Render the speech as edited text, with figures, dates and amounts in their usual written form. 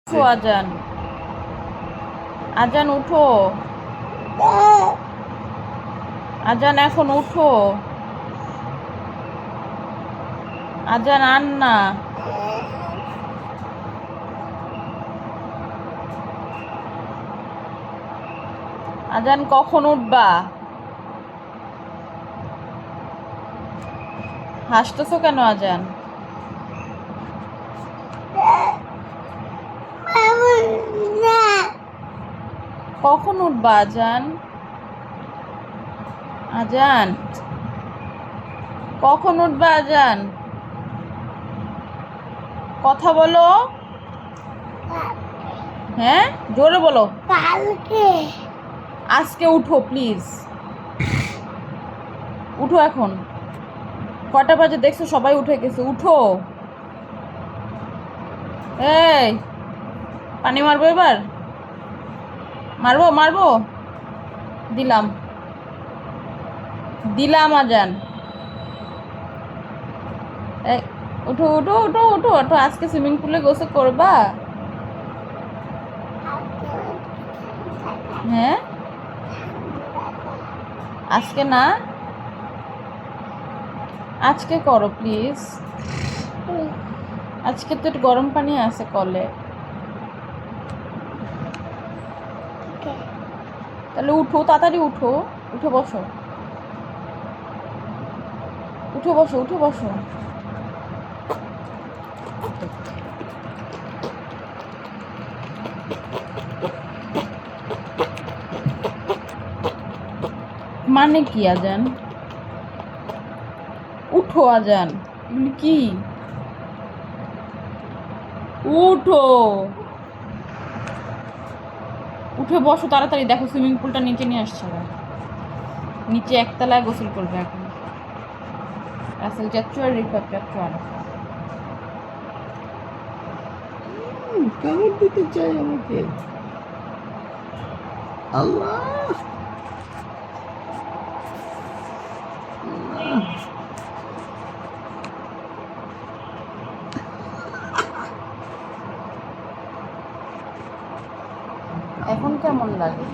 উঠো আজান, আজান উঠো, আজান এখন উঠো, আজান আন না। আজান কখন উঠবা? হাসতেছো কেন আজান? কখন উঠবা আজান? আজান কখন উঠবা আজান? কথা বলো। হ্যাঁ, জোরে বলো। কালকে। আজকে উঠো প্লিজ, উঠো এখন। কটা বাজে দেখছো? সবাই উঠে গেছে, উঠো। এই পানি মারবো এবার? মারবো মারবো, দিলাম দিলাম আজান। এই উঠো উঠো উঠো উঠো উঠো, আজকে সুইমিং পুলে গোসল করবা? হ্যাঁ, আজকে না, আজকে করো প্লিজ। আজকে তো একটু গরম পানি আছে কলে। তাহলে উঠো, তাড়াতাড়ি উঠো, উঠে বসো, উঠে বসো, উঠে বসো। মানে কি আজান? উঠো আজান, কি? উঠো, উঠে বসো তাড়াতাড়ি। দেখো সুইমিং পুলটা নিচে নিয়ে আসছে ওরা। নিচে একতলায় গোসল করবে এখন। রাসেল চাচ্চু আর রিফাত চাচ্চু আর কামড় দিতে চাই আমাকে। আল্লাহ, এখন কেমন লাগে?